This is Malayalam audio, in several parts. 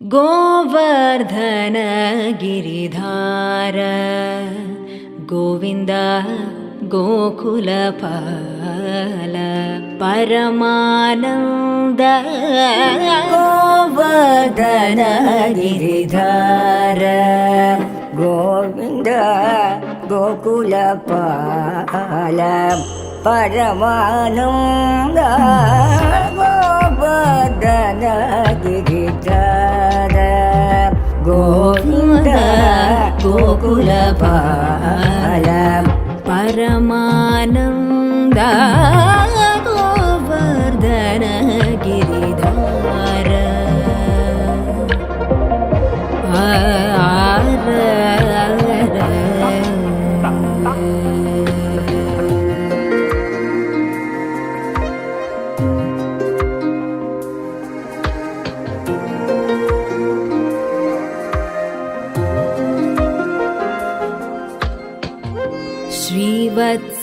गोवर्धन गिरिधार गोविन्द गोकुलपाल परमानन्द गोवर्धन गिरिधार गोविन्द गोकुलपाल परमानन्द गोवर्धन गिरिधार गोविन्द गोकुलपाल परमानन्द गोवर्धन गिरिधार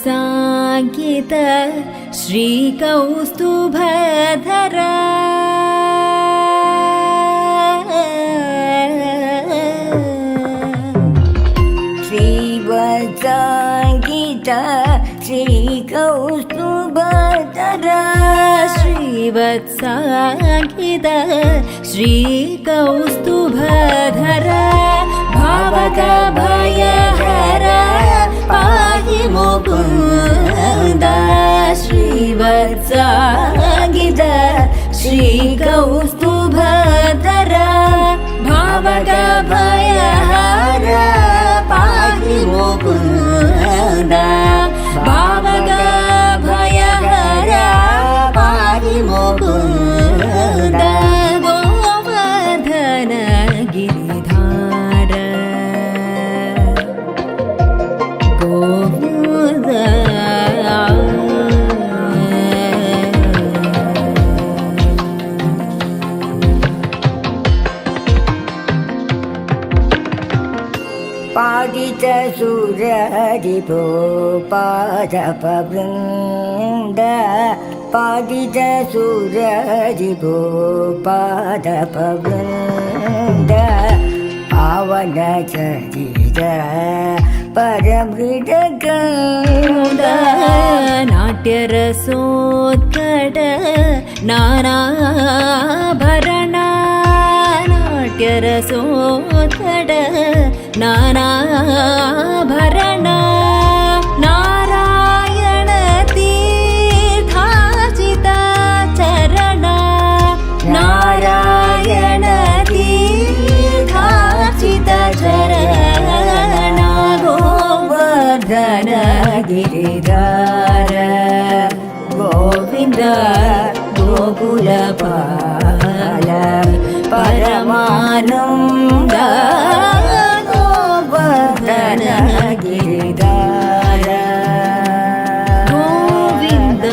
श्रीवत्साङ्कित श्रीकौस्तुभधरा श्रीवत्साङ्कित श्रीकौस्तुभधरा श्रीवत्साङ्कित श्रीकौस्तुभधरा भावकभयहरा पाहि मुकुन्द श्रीवत्साङ्कित श्रीकौस्तुभधरा भावकभयहरा पाहि मुकुन्द भावकभयहरा पाहि मुकुन्द गोवर्धन गिरिधार पादित सुररिपो पादपवृन्द पादित सुररिपो पादपवृन्द पावन चरित परमृदगन्ध नाट्यरसोत्कट नानाभरण नाट्यरसोत्कट नानाभरण नारायण तीर्थार्चित चरण नारायण तीर्थार्चित चरण गोवर्धन गिरिधार गोविन्द गोकुलपाल परमानन्द गोवर्धन गिरिधार गोविन्द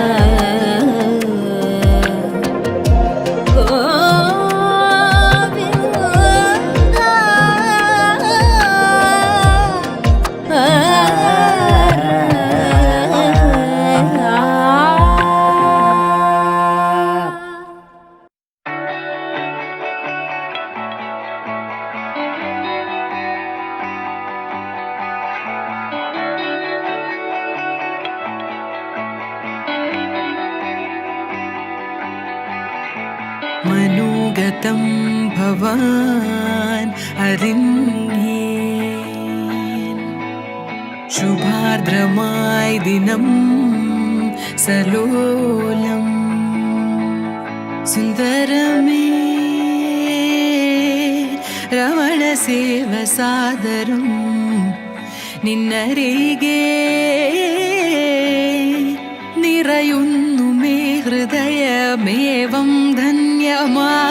മനോഗതം ഭവാൻ അറിഞ്ഞേൻ ശുഭാർദ്രമായി ദിനം സലോലം സുന്ദരമേ രമണ സേവ സാദരം നിന്നരികെ നിറയുന്നു മേ ഹൃദയമേവം ധന്യമായി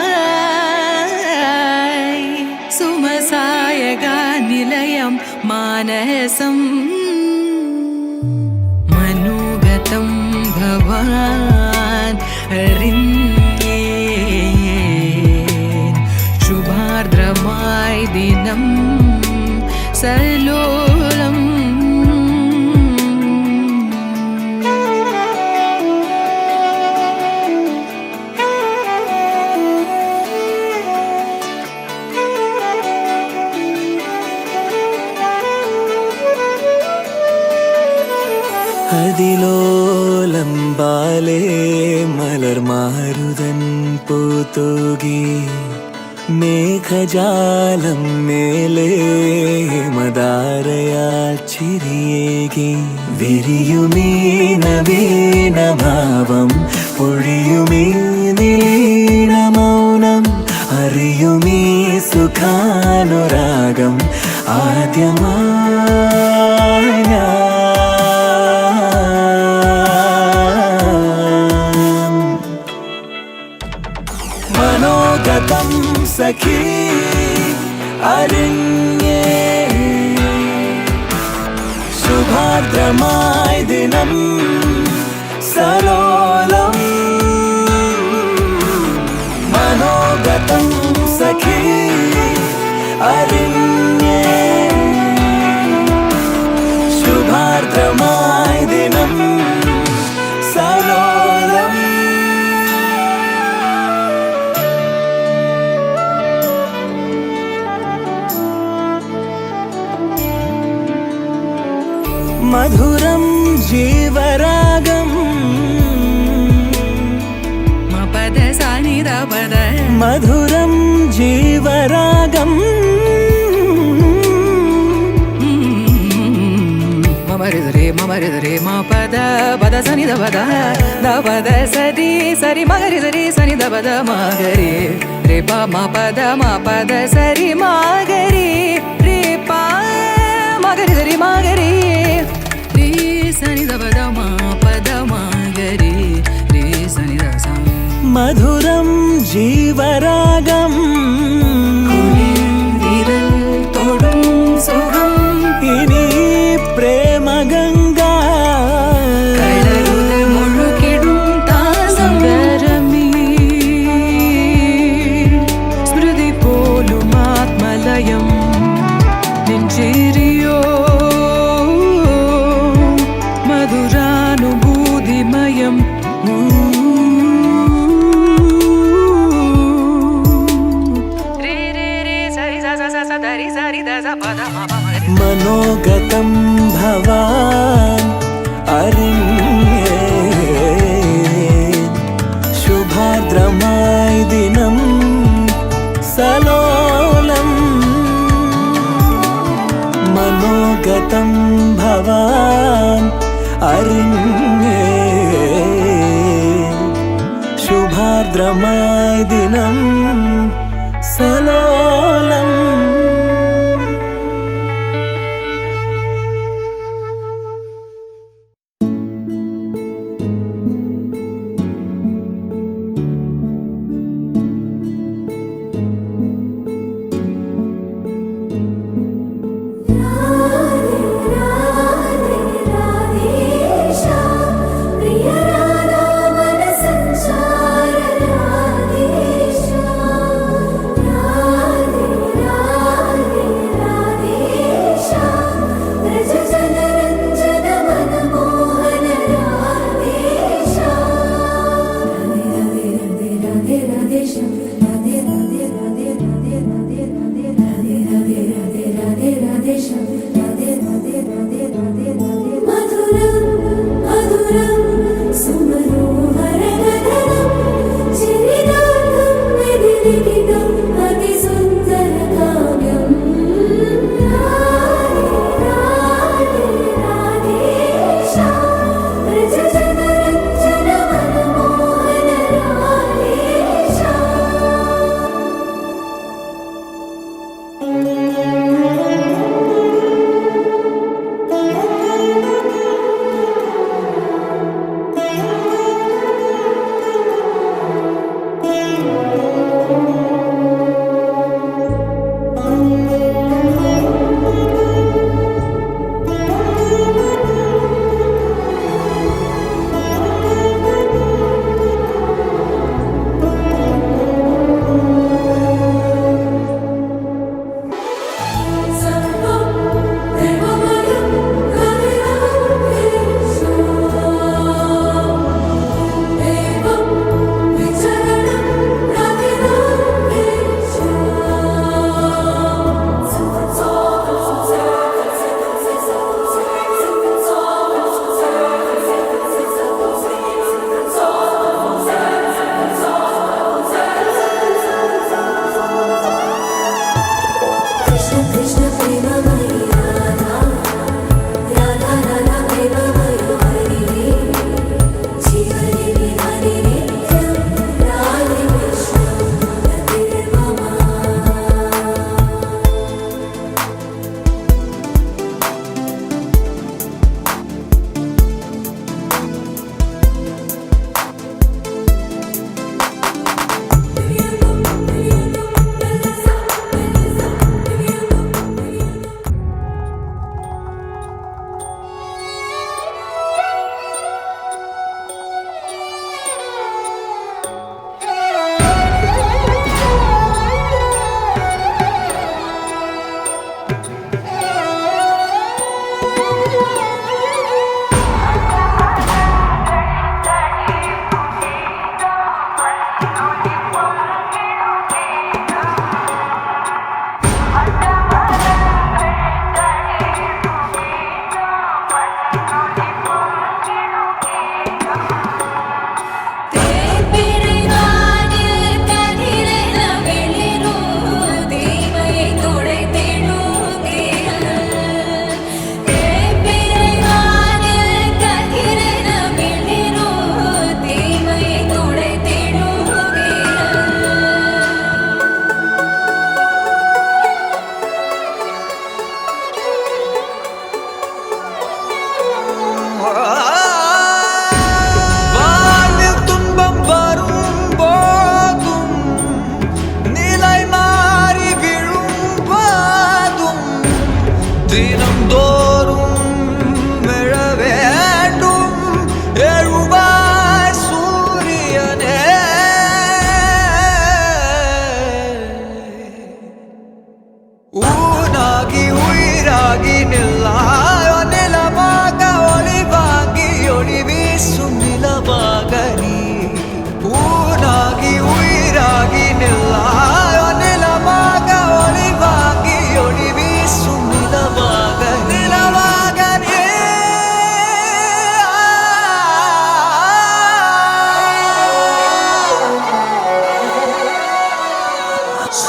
സുമസായക നിലയം മാനസം മനോഗതം ഭവാൻ അറിഞ്ഞേൻ ശുഭാർദ്രമായി ദിനം സലോലം മലർമാരുതൻ പൂത്തൂകി മേഘജാലം മേലേ മദാരയാൽ ചിരിയേകി വിരിയുമീ നവീനഭാവം പൊഴിയുമീ നീള മൗനം അറിയുമീ സുഖാനുരാഗം ആദ്യമായി മനോഗതം സഖി അറിഞ്ഞേ ശുഭാർദ്രമായി ദിനം സലോലം മനോഗതം സഖി അറിഞ്ഞേ ശുഭാർദ്രമായി ദിനം സലോലം മധുരം ജീവരാഗം മപദ സാനിദ പദ മധുരം ജീവരാഗം മമരിദരെ മപദ പദ സനിദ പദ ദ പദ സരി സരി മഗരി സരി സനിദ പദ മഗരി രെ പ മപദ സരി മഗരി രെ പ മഗരി സരി മഗരി രി സനിദ പദ മഗരി രി സനിദ സ മധുരം ജീവരാഗം വിരൽ തൊടും സുഖം ഇനി പ്രേമഗംഗ കടലുടെ മുഴുകിടും താസംഗരമീ സ്മൃതി പോലും ആത്മലയം നെഞ്ചേരിയോ മധുരാനുഭൂതിമയം മനോഗതം ഭവാൻ അറിഞ്ഞേ ശുഭാർദ്രമായി ദിനം സലോലം മനോഗതം ഭവാൻ അറിഞ്ഞേ ശുഭാർദ്രമായി ദിനം സലോലം प्रिय राधा मन संचार राधेशा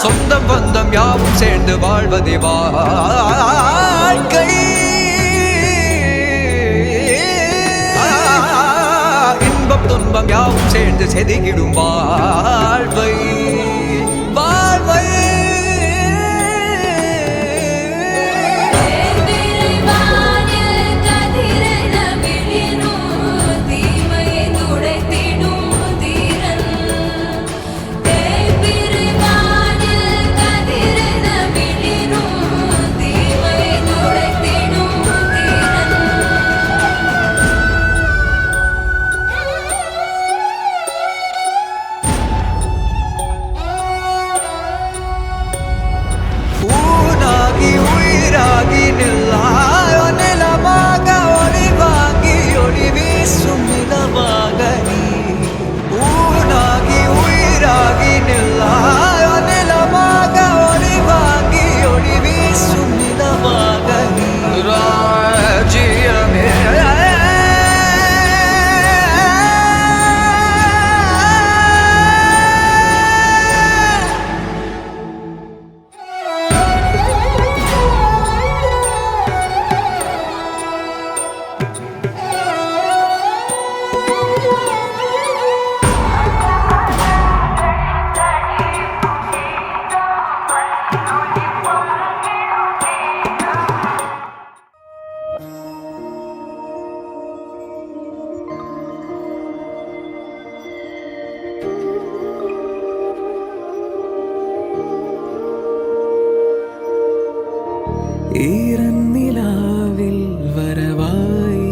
சொந்தம் பந்தம் யாவும் சேர்ந்து வாழ்வதே வாழ்க்கை. இன்பம் துன்பம் யாவும் சேர்ந்து செதுக்கிடும் வாழ்வை வாழ்வை. ഈറന്നിലാവിൽ വരവായി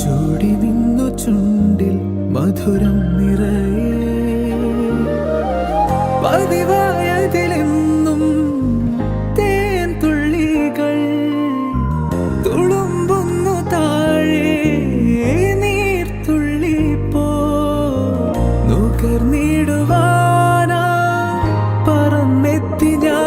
ചൂടി നിന്നു ചുണ്ടിൽ മധുരം നിറയെ പതിവായതിലെന്നും തേൻ തുള്ളികൾ തുളുമ്പുന്നു താഴെ നീർത്തുള്ളി പോ നുകർന്നിടുവാനാ പറന്നെത്തി ഞാൻ.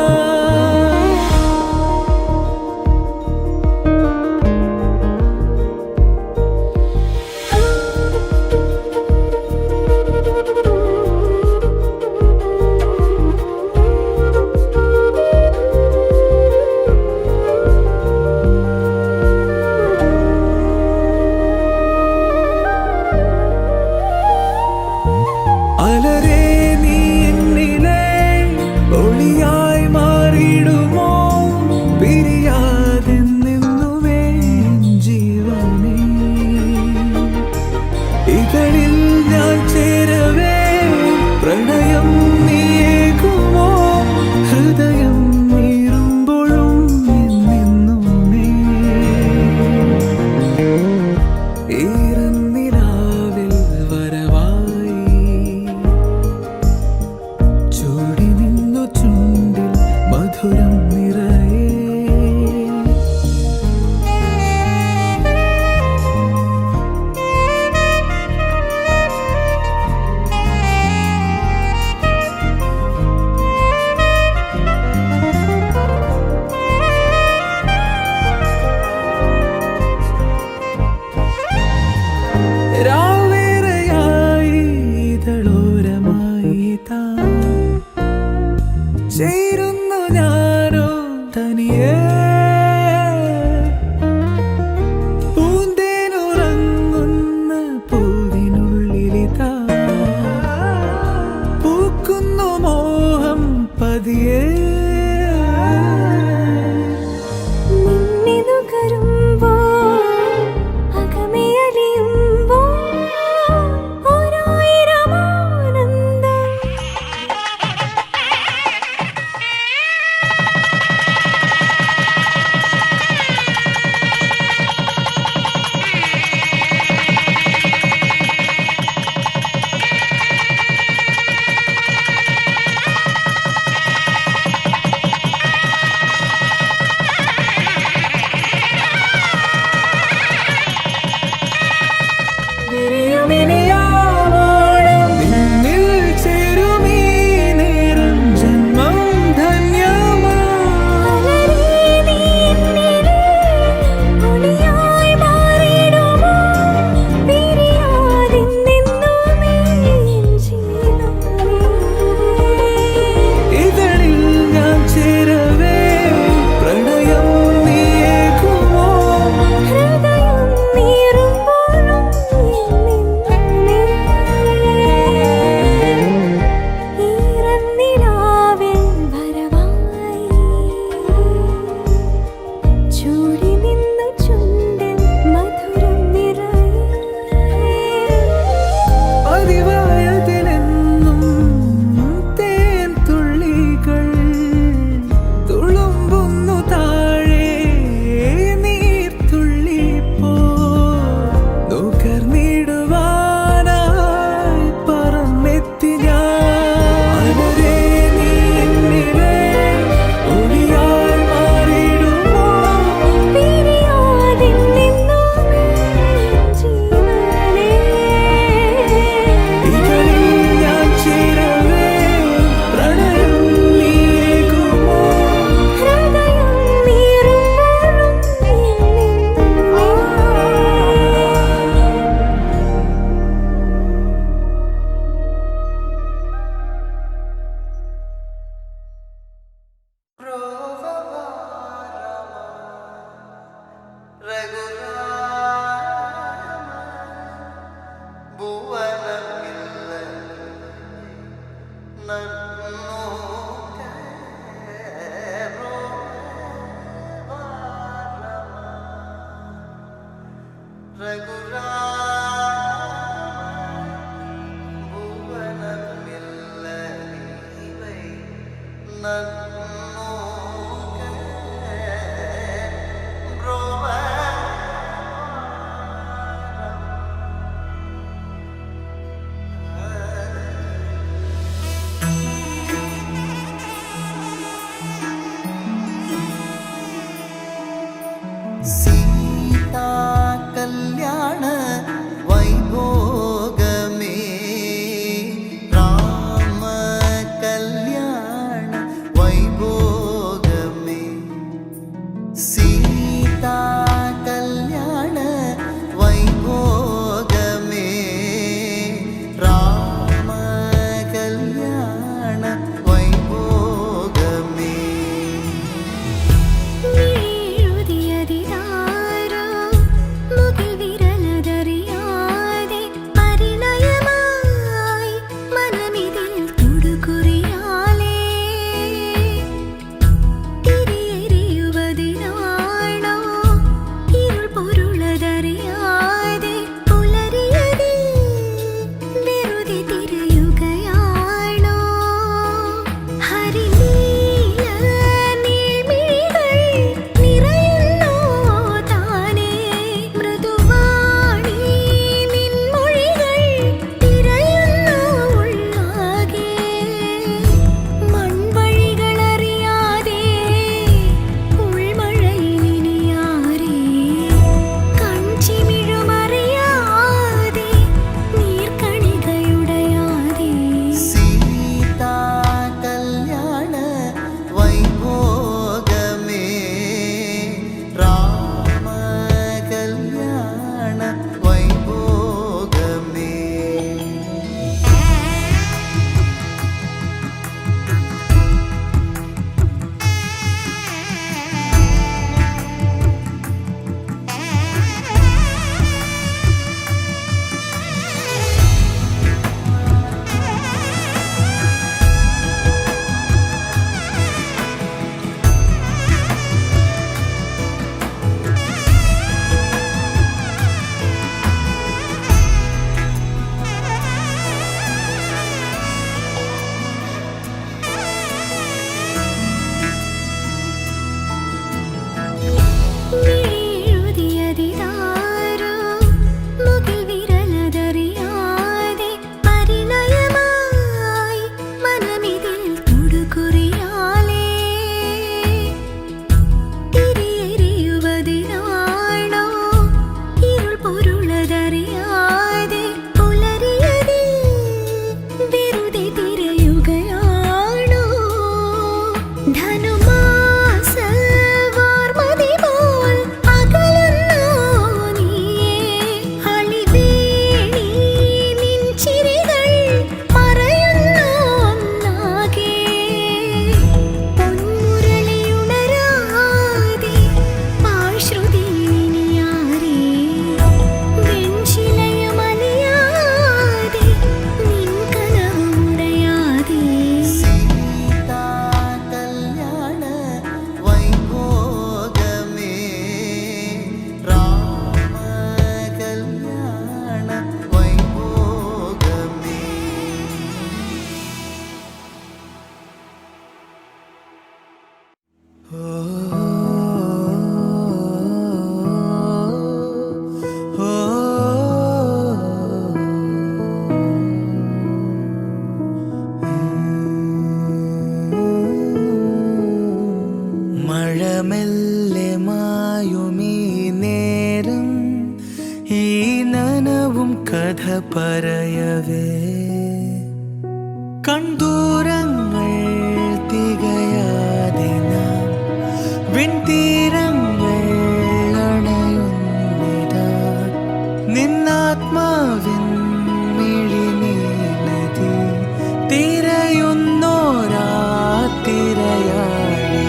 അലരേ നീ എന്നിലെ ഒളിയായി മാറിയിടുമോ പിരിയാതെ നിന്നുമേ ജീവനേ. ഇതളിൽ ഞാൻ ചേരവേ പ്രണയം നീയേകുമോ ഹൃദയം നീറുമ്പോഴും നിന്നുമേ. ഈറന്നിലാവിൽ വരവായി ചൂടി നിന്നു ചുണ്ടിൽ മധുരം നിറയെ രാവേറെയായി ഇതളോരമായി താൻ ചേരുന്നു ഞാനോ തനിയേ. പൂന്തേനുറങ്ങുന്ന പൂവിനുള്ളിലിതാ പൂക്കുന്നു മോഹം പതിയേ. കരയവേ കണ്ടൂരങ്ങൾ തികയാതെ നാം വിൺതീരങ്ങൾ അണയുന്നിതാ നിന്നാത്മാവിൻ മിഴിനീലതി തിരയുന്നോരാ തിരയാഴിയായി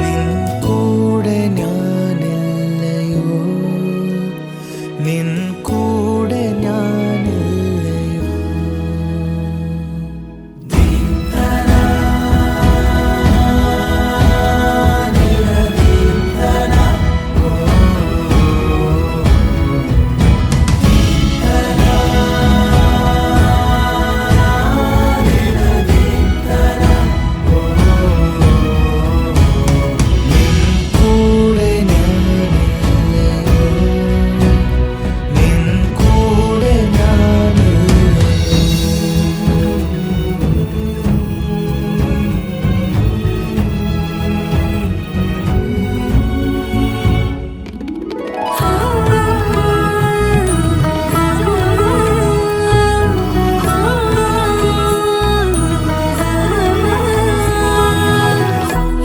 നിൻ കൂടെ ഞാനില്ലയോ നിൻ കൂടെ ഞാനില്ലയോ കൂടെ ഞാനില്ലയോ നിൻ കൂടെ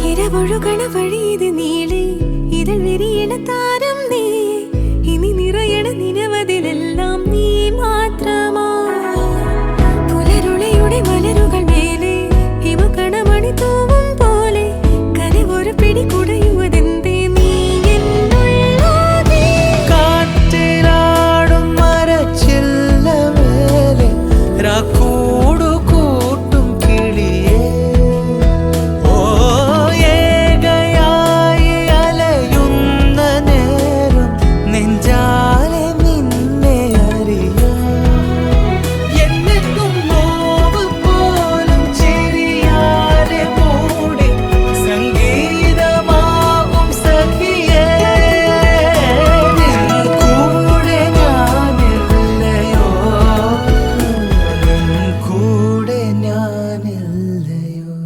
ഇരവൊഴുകണ വഴിയത് നീളെ ഇതൾ വിരിയണ താരം നീ ഇനി നിറയണ നിരവധിലെല്ലാം നീ മാത്രമാ പുലരുളയുടെ മലരുകൾ മേലെ ഹിമകണമണി തൂവും പോലെ കനവൊരു പിടി കുടയുവതെന്തേ നീ എന്നുള്ളതേ കാറ്റിലാടും മരച്ചില്ല മേലെ രാക്കൂടു കൂട്ടും കിളിയേ ഓ ഏകയായി അലയുന്ന നേരം നെഞ്ചാലെ നിന്നെ അറിയാം എന്നെന്നും നോവ് പോലും ചിരിയാലെ കൂടി സംഗീതമാകും സഖിയേ നിൻ കൂടെ ഞാനില്ലയോ നിൻ കൂടെ ഞാനില്ലയോ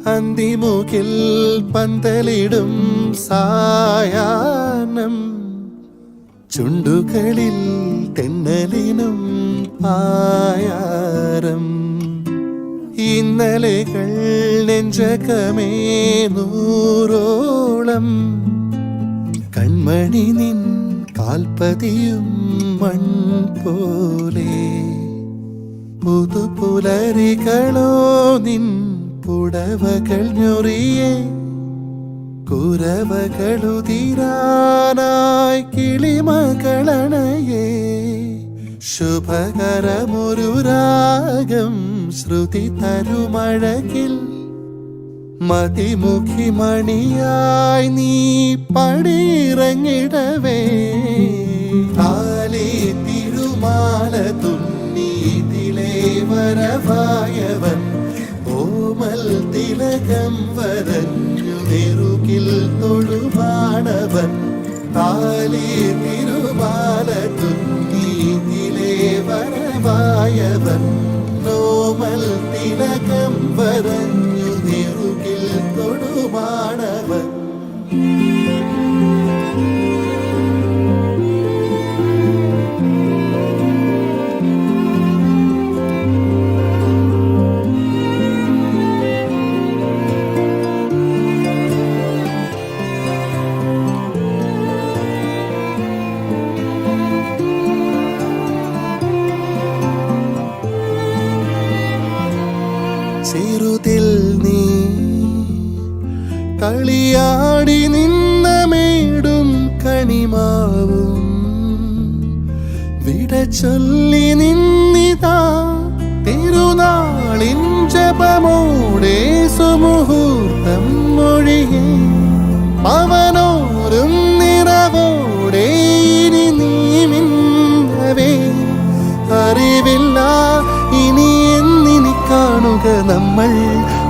അന്തിമുകിൽ പന്തലിടും സായാഹ്നം ചുണ്ടുകളിൽ തെന്നലിനും പായാരം ഇന്നലെകൾ നെഞ്ചകമേ നൂറോളം കൺമണി നിൻ കാൽപ്പതിയും മൺ പോലെ പുതുപുലരികളോ നിൻ പുടവകൾ ഞൊറിയേ കുരവകളുതിരാനായി കിളിമകളണയേ ശുഭകരമൊരു രാഗം ശ്രുതി തരുമഴകിൽ മതിമുഖി മണിയായി നീ പടിയിറങ്ങിടവേ താലി തിരുമാല തുന്നീതിലേ വരവായവൻ ഓമൽ തിലകം വരഞ്ഞു നെറുകിൽ തൊഴുമാണവൻ താലി തിരുമാല തുന്നീതിലേ വരവായവൻ ഓമൽ തിലകം വരഞ്ഞു നെറുകിൽ തൊടുമാണവൻ ചെറുതിൽ നീ കളിയാടി നിന്ന മേടും കണിമാവും വിട ചൊല്ലി നിന്നിതാ തിരുനാളിൻ ജപമോടെ സുമുഹൂർത്തം മൊഴിയേ അവനോരും നിറവോടെ ഇനി നീ മിന്നവേ അറിവില്ല ഇനി എന്നിനി കാണുക നമ്മൾ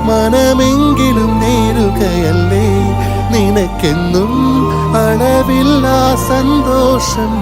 മനമെങ്കിലും നേരുകയല്ലേ നിനക്കെന്നും അളവില്ല സന്തോഷം